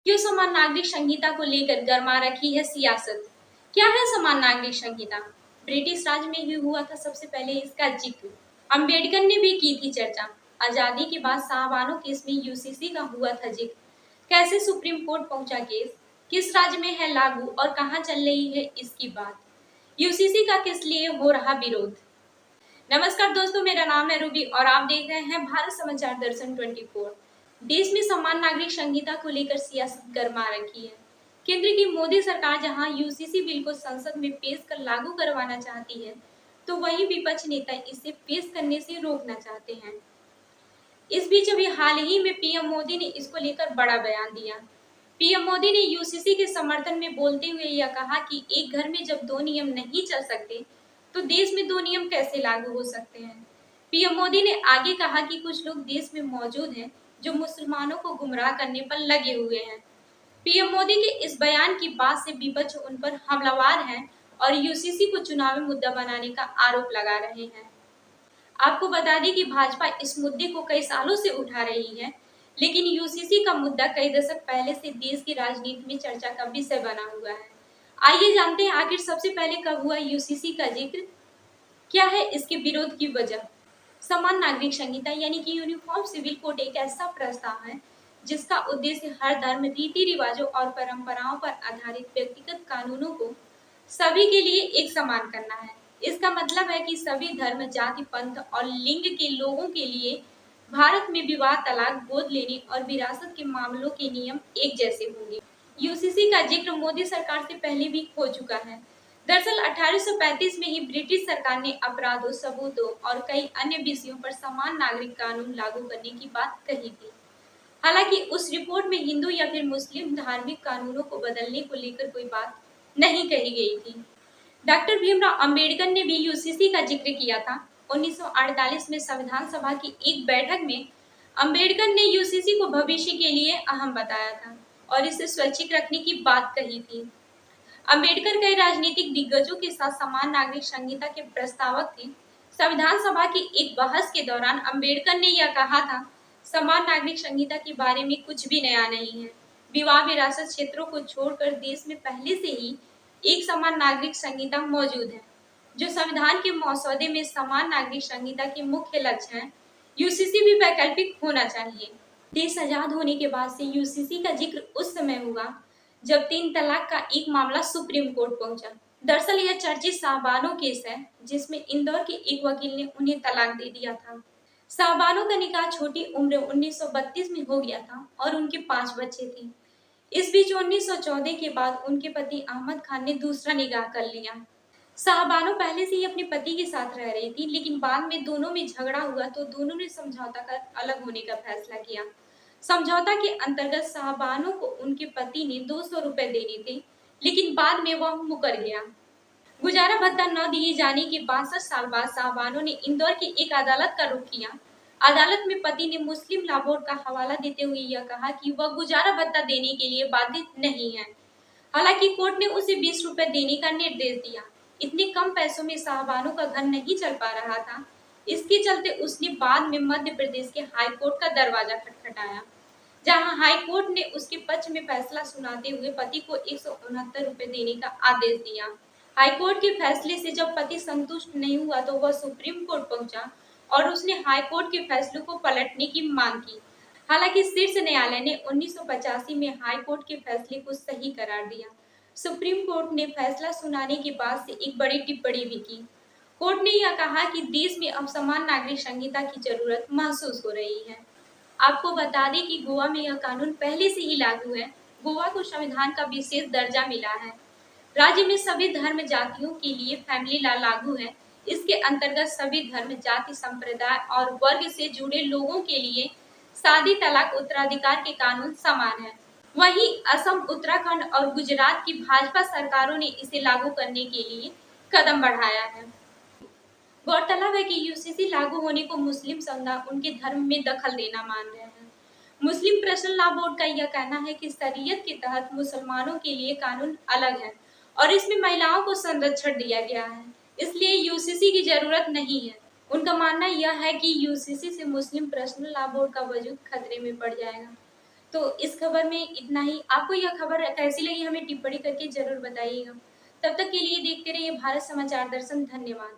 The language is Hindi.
क्यों समान नागरिक संहिता को लेकर गरमा रखी है सियासत? क्या है समान नागरिक संहिता? ब्रिटिश राज में ही हुआ था सबसे पहले इसका जिक्र। अंबेडकर ने भी की थी चर्चा। आजादी के बाद साहबानो केस में यूसीसी का हुआ था जिक्र। कैसे सुप्रीम कोर्ट पहुंचा केस, किस राज्य में है लागू और कहां चल रही है इसकी बात, यूसीसी का किस लिए हो रहा विरोध। नमस्कार दोस्तों, मेरा नाम है रूबी और आप देख रहे हैं भारत समाचार दर्शन 24। देश में समान नागरिक संहिता को लेकर सियासत गरमा रखी है। केंद्र की मोदी सरकार जहां यूसीसी बिल को संसद में पेश कर लागू करवाना चाहती है, तो वहीं विपक्ष नेता इसे पेश करने से रोकना चाहते हैं। इस बीच अभी हाल ही में पीएम मोदी ने इसको लेकर बड़ा बयान दिया। पीएम मोदी ने यूसीसी के समर्थन में बोलते हुए यह कहा कि एक घर में जब दो नियम नहीं चल सकते तो देश में दो नियम कैसे लागू हो सकते हैं। पीएम मोदी ने आगे कहा कि कुछ लोग देश में मौजूद हैं जो मुसलमानों को गुमराह करने पर लगे हुए हैं। पीएम मोदी के इस बयान की बात से विपक्ष उन पर हमलावर है और यूसीसी को चुनावी मुद्दा बनाने का आरोप लगा रहे हैं। आपको बता दें कि भाजपा इस मुद्दे को कई सालों से उठा रही है, लेकिन यूसीसी का मुद्दा कई दशक पहले से देश की राजनीति में चर्चा का विषय बना हुआ है। आइए जानते हैं आखिर सबसे पहले कब हुआ यूसीसी का जिक्र, क्या है इसके विरोध की वजह। समान नागरिक संहिता यानी कि यूनिफॉर्म सिविल कोड एक ऐसा प्रस्ताव है जिसका उद्देश्य हर धर्म, रीति रिवाजों और परंपराओं पर आधारित व्यक्तिगत कानूनों को सभी के लिए एक समान करना है। इसका मतलब है कि सभी धर्म, जाति, पंथ और लिंग के लोगों के लिए भारत में विवाह, तलाक, गोद लेने और विरासत के मामलों के नियम एक जैसे होंगे। यूसीसी का जिक्र मोदी सरकार से पहले भी हो चुका है। दरअसल 1835 में ही ब्रिटिश सरकार ने अपराधों, सबूतों और कई अन्य विषयों पर समान नागरिक कानून लागू करने की बात कही थी। हालांकि उस रिपोर्ट में हिंदू या फिर मुस्लिम धार्मिक कानूनों को बदलने को लेकर कोई बात नहीं कही गई थी। डॉक्टर भीमराव अंबेडकर ने भी यूसीसी का जिक्र किया था। 1948 में संविधान सभा की एक बैठक में अंबेडकर ने यूसीसी को भविष्य के लिए अहम बताया था और इसे स्वैच्छिक रखने की बात कही थी। अंबेडकर कई राजनीतिक दिग्गजों के साथ समान नागरिक संहिता के प्रस्तावक थे। संविधान सभा की एक बहस के दौरान अंबेडकर ने यह कहा था, समान नागरिक संहिता के बारे में कुछ भी नया नहीं है। विवाह, विरासत क्षेत्रों को छोड़कर देश में पहले से ही एक समान नागरिक संहिता मौजूद है। जो संविधान के मसौदे में समान नागरिक संहिता के मुख्य लक्ष्य हैं, यूसीसी भी वैकल्पिक होना चाहिए। देश आजाद होने के बाद से यूसीसी का जिक्र उस समय हुआ जब 3 तलाक का एक मामला सुप्रीम कोर्ट पहुंचा। दरअसल यह चर्चित साहबानो केस है जिसमें इंदौर के एक वकील ने उन्हें तलाक दे दिया था। साहबानो का निकाह छोटी उम्र 1932 में हो गया था और उनके 5 बच्चे थे। इस बीच 1914 के बाद उनके पति अहमद खान ने दूसरा निकाह कर लिया। साहबानो पहले से ही अपने पति के साथ रह रही थी, लेकिन बाद में दोनों में झगड़ा हुआ तो दोनों ने समझौता कर अलग होने का फैसला किया। समझौता के अंतर्गत साहबानो को उनके पति ने 200 रुपए देने थे, लेकिन बाद में वह मुकर गया। गुजारा भत्ता न दिए जाने के 62 साल बाद साहबानो ने इंदौर की एक अदालत का रुख किया। अदालत में पति ने मुस्लिम लॉ बोर्ड का हवाला देते हुए यह कहा कि वह गुजारा भत्ता देने के लिए बाधित नहीं है। हालांकि कोर्ट ने उसे 20 रुपए देने का निर्देश दिया। इतने कम पैसों में साहबानो का घर नहीं चल पा रहा था। इसके चलते उसने बाद में मध्य प्रदेश के हाई कोर्ट का दरवाजा खटखटाया, जहां हाई कोर्ट ने उसके पक्ष में फैसला सुनाते हुए पति को 169 रुपए देने का आदेश दिया। हाई कोर्ट के फैसले से जब पति संतुष्ट नहीं हुआ तो वह सुप्रीम कोर्ट पहुंचा और उसने हाई कोर्ट के फैसले को पलटने की मांग की। हालांकि शीर्ष न्यायालय ने 1985 में हाई कोर्ट के फैसले को सही करार दिया। सुप्रीम कोर्ट ने फैसला सुनाने के बाद से एक बड़ी टिप्पणी भी की। कोर्ट ने यह कहा कि देश में अब समान नागरिक संहिता की जरूरत महसूस हो रही है। आपको बता दें कि गोवा में यह कानून पहले से ही लागू है। गोवा को संविधान का विशेष दर्जा मिला है। राज्य में सभी धर्म जातियों के लिए फैमिली लॉ लागू है। इसके अंतर्गत सभी धर्म, जाति, संप्रदाय और वर्ग से जुड़े लोगों के लिए शादी, तलाक, उत्तराधिकार के कानून समान है। वहीं असम, उत्तराखंड और गुजरात की भाजपा सरकारों ने इसे लागू करने के लिए कदम बढ़ाया है। गौरतलब है कि यूसीसी लागू होने को मुस्लिम समुदाय उनके धर्म में दखल देना मान रहे हैं। मुस्लिम पर्सनल लॉ बोर्ड का यह कहना है कि शरीयत के तहत मुसलमानों के लिए कानून अलग है और इसमें महिलाओं को संरक्षण दिया गया है, इसलिए यूसीसी की जरूरत नहीं है। उनका मानना यह है कि यूसीसी से मुस्लिम पर्सनल लॉ बोर्ड का वजूद खतरे में पड़ जाएगा। तो इस खबर में इतना ही। आपको यह खबर कैसी लगी हमें टिप्पणी करके जरूर बताइएगा। तब तक के लिए देखते रहिए भारत समाचार दर्शन। धन्यवाद।